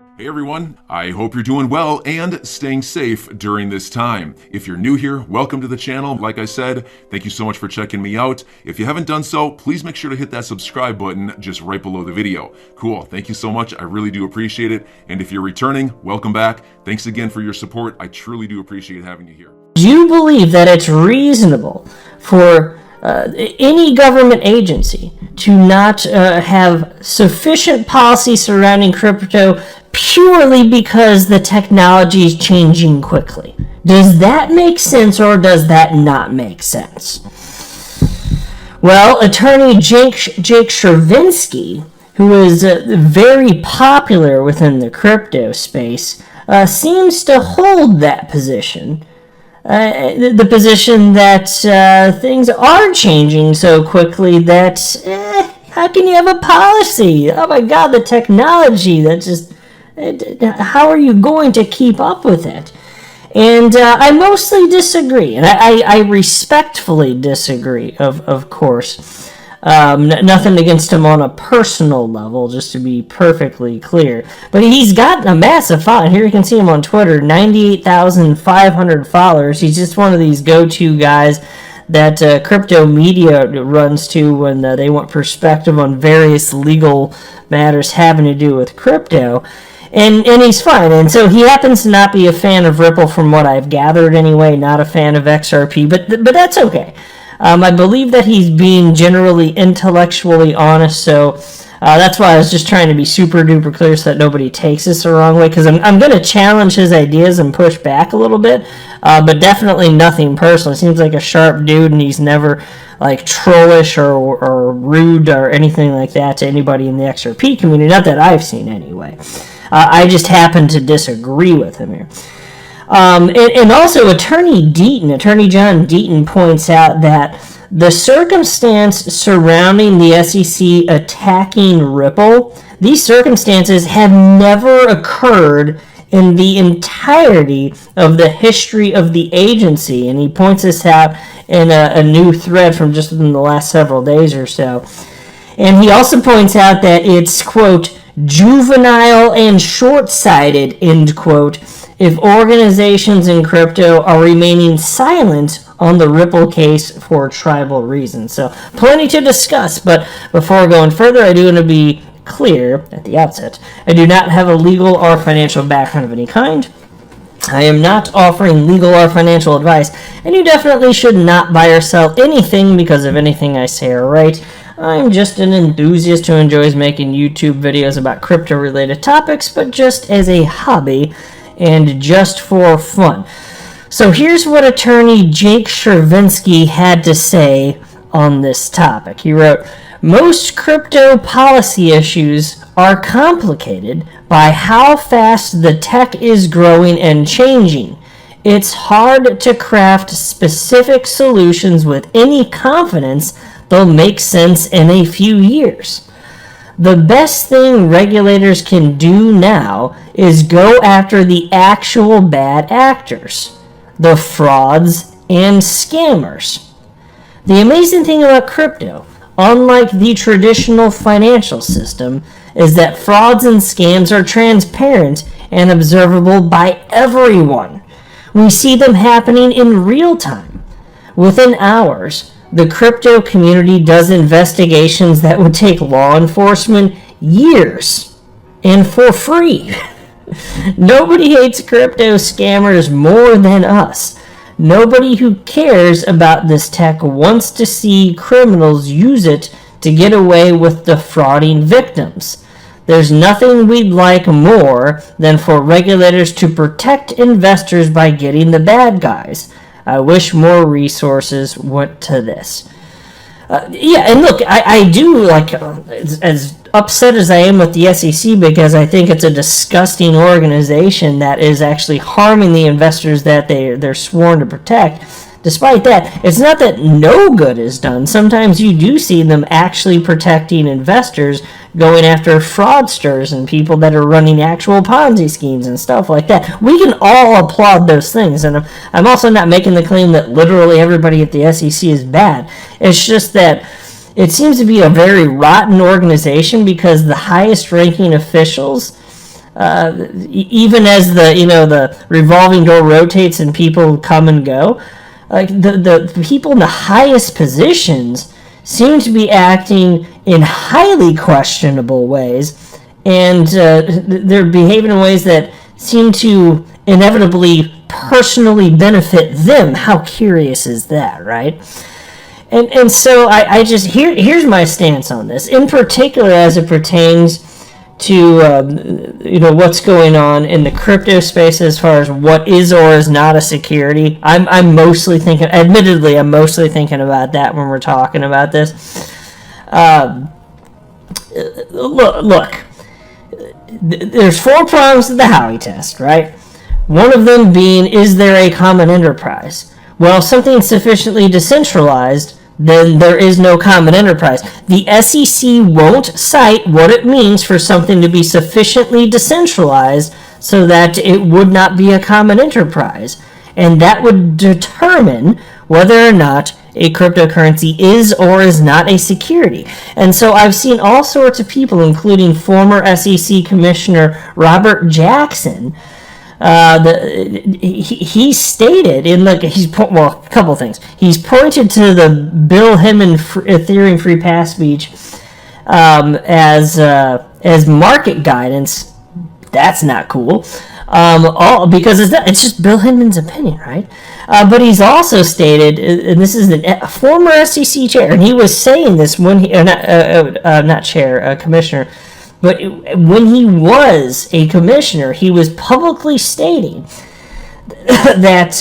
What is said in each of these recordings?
Hey everyone, I hope you're doing well and staying safe during this time. If you're new here, welcome to the channel. Like I said, thank you so much for checking me out. If you haven't done so, please make sure to hit that subscribe button just right below the video. Cool, thank you so much. I really do appreciate it. And if you're returning, welcome back. Thanks again for your support. I truly do appreciate having you here. Do you believe that it's reasonable for any government agency to not have sufficient policy surrounding crypto purely because the technology is changing quickly? Does that make sense, or does that not make sense? Well, attorney Jake Chervinsky, who is very popular within the crypto space, seems to hold that position. The position that things are changing so quickly that how can you have a policy? Oh my God, the technology, that just, how are you going to keep up with it? And I mostly disagree, and I respectfully disagree, of course. Nothing against him on a personal level, just to be perfectly clear. But he's got a massive following. Here you can see him on Twitter, 98,500 followers. He's just one of these go-to guys that crypto media runs to when they want perspective on various legal matters having to do with crypto. And he's fine. And so he happens to not be a fan of Ripple from what I've gathered anyway, not a fan of XRP, but that's okay. I believe that he's being generally intellectually honest, so that's why I was just trying to be super duper clear so that nobody takes this the wrong way, because I'm going to challenge his ideas and push back a little bit, but definitely nothing personal. He seems like a sharp dude, and he's never like trollish or rude or anything like that to anybody in the XRP community, not that I've seen anyway. I just happen to disagree with him here. And also, Attorney John Deaton points out that the circumstance surrounding the SEC attacking Ripple, these circumstances have never occurred in the entirety of the history of the agency. And he points this out in a new thread from just within the last several days or so. And he also points out that it's, quote, juvenile and short-sighted, end quote, if organizations in crypto are remaining silent on the Ripple case for tribal reasons. So plenty to discuss, but before going further, I do want to be clear at the outset. I do not have a legal or financial background of any kind. I am not offering legal or financial advice, and you definitely should not buy or sell anything because of anything I say or write. I'm just an enthusiast who enjoys making YouTube videos about crypto-related topics, but just as a hobby and just for fun. So here's what attorney Jake Chervinsky had to say on this topic. He wrote, "Most crypto policy issues are complicated by how fast the tech is growing and changing. It's hard to craft specific solutions with any confidence they'll make sense in a few years. The best thing regulators can do now is go after the actual bad actors, the frauds and scammers. The amazing thing about crypto, unlike the traditional financial system, is that frauds and scams are transparent and observable by everyone. We see them happening in real time. Within hours, the crypto community does investigations that would take law enforcement years, and for free. Nobody hates crypto scammers more than us. Nobody who cares about this tech wants to see criminals use it to get away with defrauding victims. There's nothing we'd like more than for regulators to protect investors by getting the bad guys. I wish more resources went to this." Yeah, and look, I do, like, as upset as I am with the SEC, because I think it's a disgusting organization that is actually harming the investors that they're sworn to protect. Despite that, it's not that no good is done. Sometimes you do see them actually protecting investors, going after fraudsters and people that are running actual Ponzi schemes and stuff like that. We can all applaud those things, and I'm also not making the claim that literally everybody at the SEC is bad. It's just that it seems to be a very rotten organization because the highest ranking officials even as the revolving door rotates and people come and go, like the people in the highest positions seem to be acting in highly questionable ways, and they're behaving in ways that seem to inevitably personally benefit them. How curious is that, right? And so I just here's my stance on this, in particular as it pertains to what's going on in the crypto space as far as what is or is not a security. I'm mostly thinking about that when we're talking about this. Look, there's 4 prongs to the Howey test, right? One of them being, is there a common enterprise? Well, if something's sufficiently decentralized, then there is no common enterprise. The SEC won't cite what it means for something to be sufficiently decentralized so that it would not be a common enterprise. And that would determine whether or not a cryptocurrency is or is not a security. And so I've seen all sorts of people, including former SEC Commissioner Robert Jackson. He stated in a couple things. He's pointed to the Bill Hinman Ethereum Free Pass speech as market guidance. That's not cool. Because it's just Bill Hinman's opinion, right? But he's also stated, and this is a former SEC chair, and he was saying this when he commissioner. But when he was a commissioner, he was publicly stating that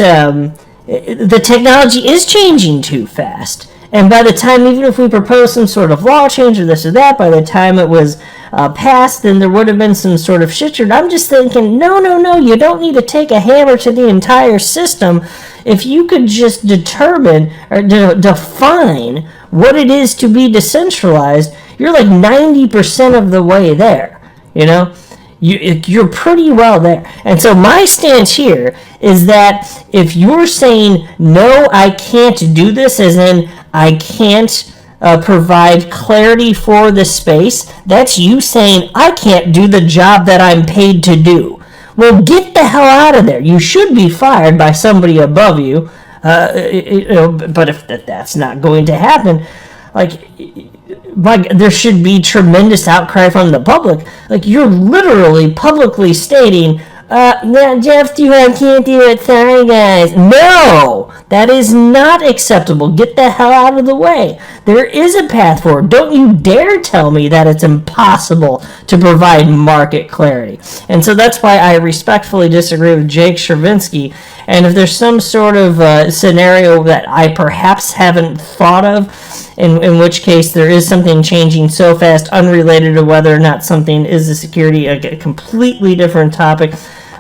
the technology is changing too fast. And by the time, even if we propose some sort of law change or this or that, by the time it was passed, then there would have been some sort of shit. I'm just thinking, no, you don't need to take a hammer to the entire system. If you could just determine or define what it is to be decentralized, you're like 90% of the way there, You're pretty well there. And so my stance here is that if you're saying, no, I can't do this, as in I can't provide clarity for the space, that's you saying, I can't do the job that I'm paid to do. Well, get the hell out of there. You should be fired by somebody above you. But if that's not going to happen, there should be tremendous outcry from the public. You're literally publicly stating, Jeff, I can't do it, sorry guys. No, that is not acceptable. Get the hell out of the way. There is a path forward. Don't you dare tell me that it's impossible to provide market clarity. And so that's why I respectfully disagree with Jake Chervinsky. And if there's some sort of scenario that I perhaps haven't thought of, in which case there is something changing so fast, unrelated to whether or not something is a security, a completely different topic,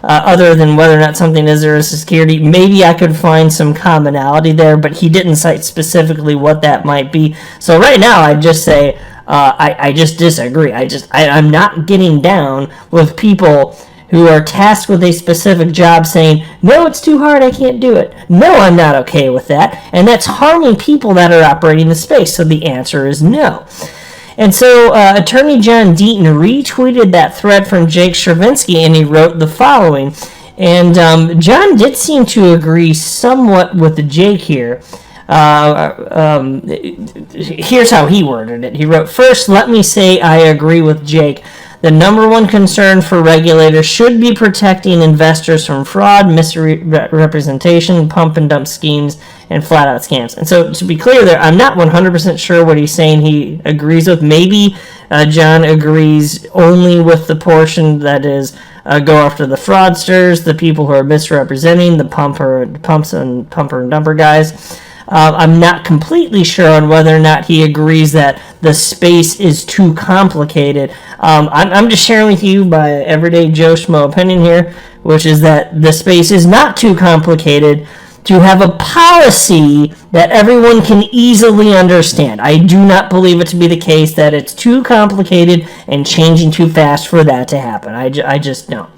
other than whether or not something is or is a security, maybe I could find some commonality there, but he didn't cite specifically what that might be. So right now I'd just say I just disagree. I'm not getting down with people who are tasked with a specific job saying, no, it's too hard, I can't do it. No, I'm not okay with that. And that's harming people that are operating the space. So the answer is no. And so Attorney John Deaton retweeted that thread from Jake Chervinsky, and he wrote the following. And John did seem to agree somewhat with Jake here. Here's how he worded it. He wrote, first, let me say I agree with Jake. The number one concern for regulators should be protecting investors from fraud, misrepresentation, pump and dump schemes, and flat-out scams. And so, to be clear there, I'm not 100% sure what he's saying he agrees with. Maybe John agrees only with the portion that is go after the fraudsters, the people who are misrepresenting, the pumper and dumper guys. I'm not completely sure on whether or not he agrees that the space is too complicated. I'm just sharing with you my everyday Joe Schmo opinion here, which is that the space is not too complicated to have a policy that everyone can easily understand. I do not believe it to be the case that it's too complicated and changing too fast for that to happen. I just don't.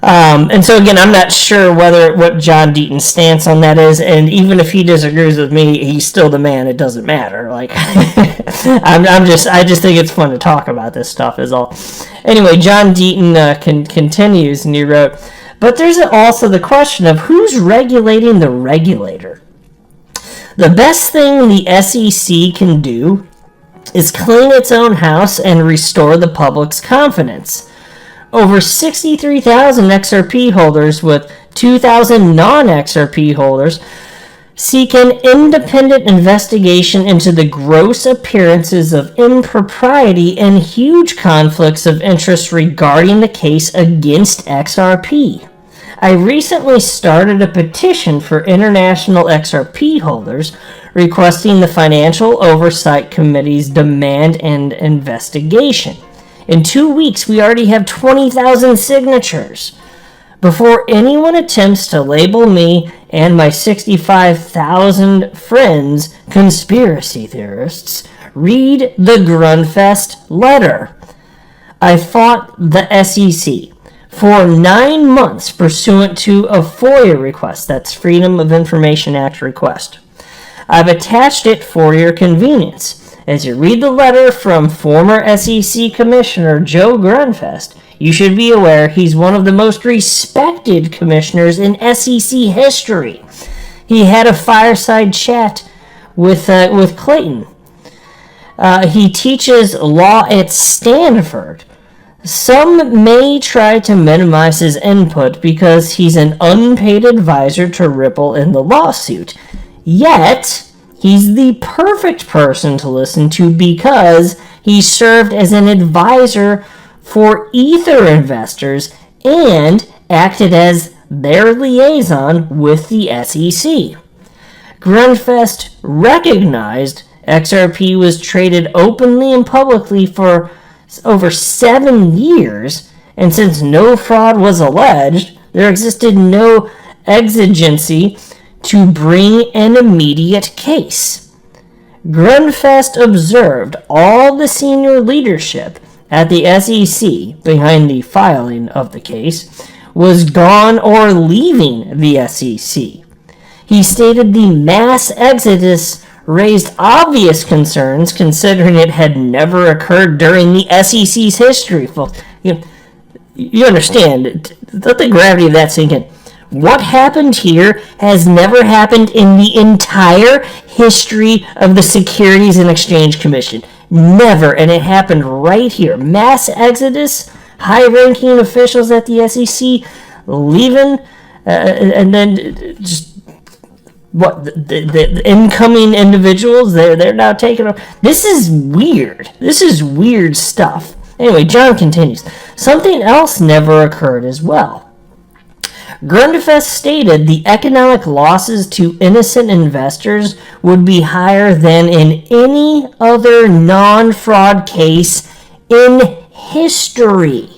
And so again, I'm not sure what John Deaton's stance on that is, and even if he disagrees with me, he's still the man. It doesn't matter. Like, I just think it's fun to talk about this stuff. Is all. Anyway, John Deaton continues, and he wrote, but there's also the question of who's regulating the regulator. The best thing the SEC can do is clean its own house and restore the public's confidence. Over 63,000 XRP holders with 2,000 non-XRP holders seek an independent investigation into the gross appearances of impropriety and huge conflicts of interest regarding the case against XRP. I recently started a petition for international XRP holders requesting the Financial Oversight Committee's demand and investigation. In 2 weeks, we already have 20,000 signatures. Before anyone attempts to label me and my 65,000 friends conspiracy theorists, read the Grunfest letter. I fought the SEC for 9 months pursuant to a FOIA request. That's Freedom of Information Act request. I've attached it for your convenience. As you read the letter from former SEC Commissioner Joe Grunfest, you should be aware he's one of the most respected commissioners in SEC history. He had a fireside chat with Clayton. He teaches law at Stanford. Some may try to minimize his input because he's an unpaid advisor to Ripple in the lawsuit. Yet, he's the perfect person to listen to because he served as an advisor for Ether investors and acted as their liaison with the SEC. Grunfest recognized XRP was traded openly and publicly for over 7 years, and since no fraud was alleged, there existed no exigency to bring an immediate case. Grunfest observed all the senior leadership at the SEC behind the filing of the case was gone or leaving the SEC. He stated the mass exodus raised obvious concerns considering it had never occurred during the SEC's history. You understand, let the gravity of that sink in. What happened here has never happened in the entire history of the Securities and Exchange Commission. Never, and it happened right here. Mass exodus, high-ranking officials at the SEC leaving, and then just the incoming individuals, they're now taking over. This is weird. This is weird stuff. Anyway, John continues. Something else never occurred as well. Grunfest stated the economic losses to innocent investors would be higher than in any other non-fraud case in history.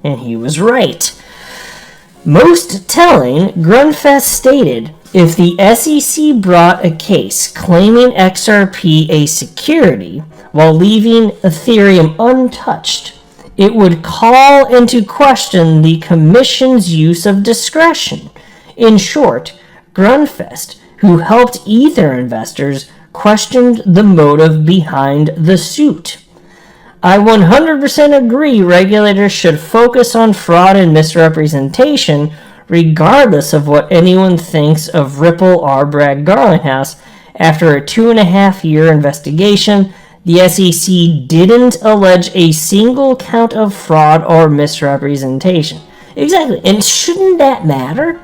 And he was right. Most telling, Grunfest stated if the SEC brought a case claiming XRP a security while leaving Ethereum untouched, it would call into question the Commission's use of discretion. In short, Grunfest, who helped Ether investors, questioned the motive behind the suit. I 100% agree regulators should focus on fraud and misrepresentation, regardless of what anyone thinks of Ripple or Bragg Garlinghouse. After a 2.5-year investigation, the SEC didn't allege a single count of fraud or misrepresentation. Exactly. And shouldn't that matter?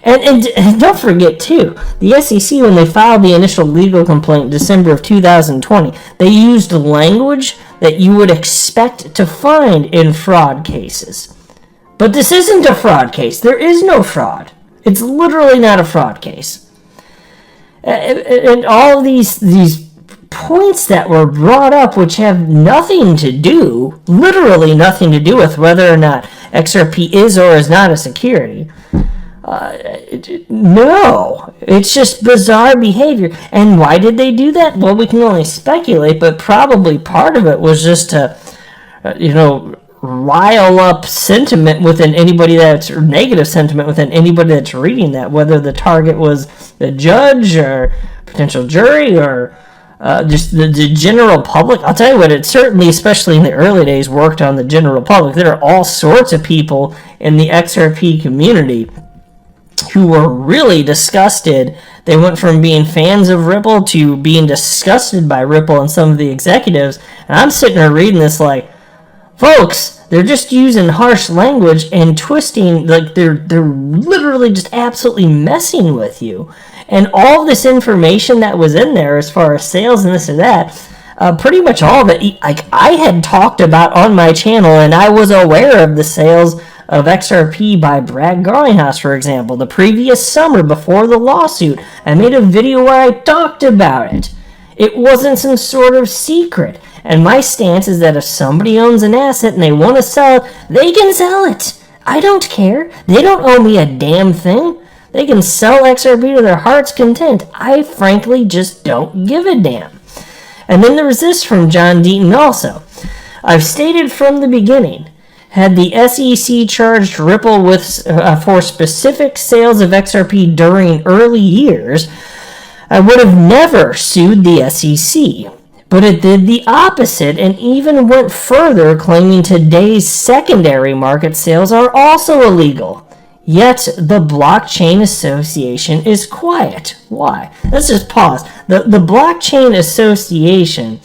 And don't forget, too, the SEC, when they filed the initial legal complaint in December of 2020, they used language that you would expect to find in fraud cases. But this isn't a fraud case. There is no fraud. It's literally not a fraud case. And all of these points that were brought up, which have nothing to do, literally nothing to do with whether or not XRP is or is not a security. No, it's just bizarre behavior. And why did they do that? Well, we can only speculate, but probably part of it was just to, rile up sentiment within anybody that's, or negative sentiment within anybody that's reading that, whether the target was the judge or potential jury or just the general public. I'll tell you what, it certainly, especially in the early days, worked on the general public. There are all sorts of people in the XRP community who were really disgusted. They went from being fans of Ripple to being disgusted by Ripple and some of the executives. And I'm sitting there reading this like, folks, they're just using harsh language and twisting, like they're literally just absolutely messing with you. And all this information that was in there as far as sales and this and that, pretty much all of it, like I had talked about on my channel, and I was aware of the sales of XRP by Brad Garlinghouse, for example. The previous summer before the lawsuit, I made a video where I talked about it. It wasn't some sort of secret. And my stance is that if somebody owns an asset and they want to sell it, they can sell it. I don't care. They don't owe me a damn thing. They can sell XRP to their heart's content. I frankly just don't give a damn. And then there was this from John Deaton also. I've stated from the beginning, had the SEC charged Ripple with for specific sales of XRP during early years, I would have never sued the SEC. But it did the opposite and even went further, claiming today's secondary market sales are also illegal. Yet the Blockchain Association is quiet. Why? Let's just pause. The Blockchain Association,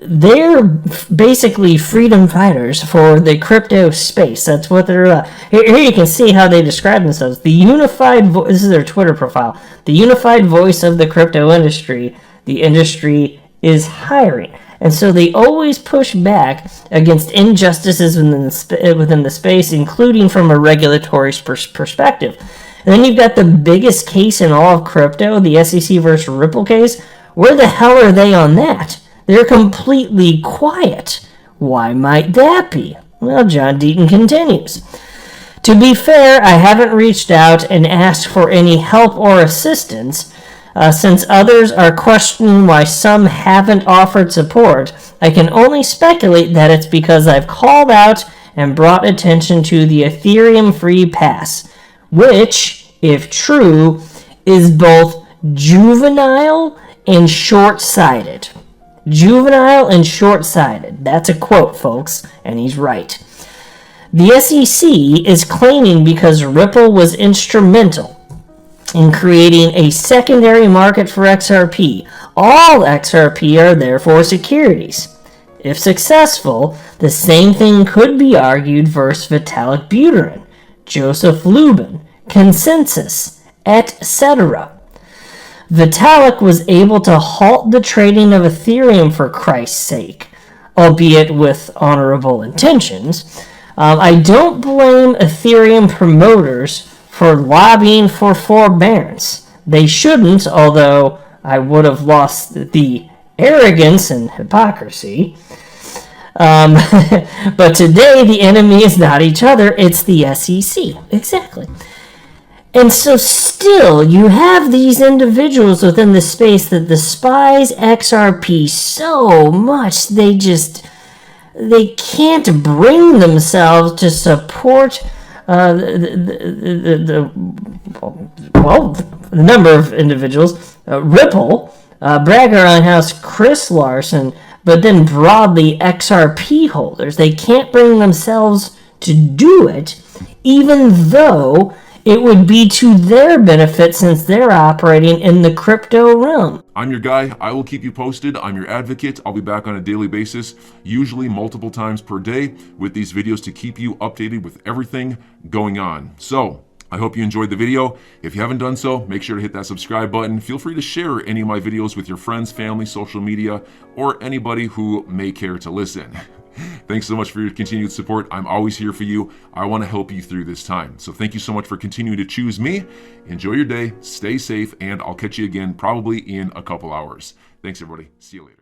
they're basically freedom fighters for the crypto space. That's what they're here you can see how they describe themselves. The unified this is their Twitter profile. The unified voice of the crypto industry. The industry is hiring. And so they always push back against injustices within the space, including from a regulatory perspective. And then you've got the biggest case in all of crypto, the SEC versus Ripple case. Where the hell are they on that? They're completely quiet. Why might that be? Well, John Deaton continues. To be fair, I haven't reached out and asked for any help or assistance. Since others are questioning why some haven't offered support, I can only speculate that it's because I've called out and brought attention to the Ethereum free pass, which, if true, is both juvenile and short-sighted. Juvenile and short-sighted. That's a quote, folks, and he's right. The SEC is claiming because Ripple was instrumental in creating a secondary market for XRP. All XRP are therefore securities. If successful, the same thing could be argued versus Vitalik Buterin, Joseph Lubin, Consensus, etc. Vitalik was able to halt the trading of Ethereum for Christ's sake, albeit with honorable intentions. I don't blame Ethereum promoters for lobbying for forbearance. They shouldn't, although I would have lost the arrogance and hypocrisy. But today the enemy is not each other, it's the SEC. Exactly. And so still you have these individuals within the space that despise XRP so much they can't bring themselves to support the number of individuals, Ripple, Brad Garlinghouse, Chris Larson, but then broadly XRP holders. They can't bring themselves to do it, even though it would be to their benefit since they're operating in the crypto realm. I'm your guy. I will keep you posted. I'm your advocate. I'll be back on a daily basis, usually multiple times per day, with these videos to keep you updated with everything going on. So I hope you enjoyed the video. If you haven't done so, make sure to hit that subscribe button. Feel free to share any of my videos with your friends, family, social media, or anybody who may care to listen. Thanks so much for your continued support. I'm always here for you. I want to help you through this time. So thank you so much for continuing to choose me. Enjoy your day, stay safe, and I'll catch you again probably in a couple hours. Thanks, everybody. See you later.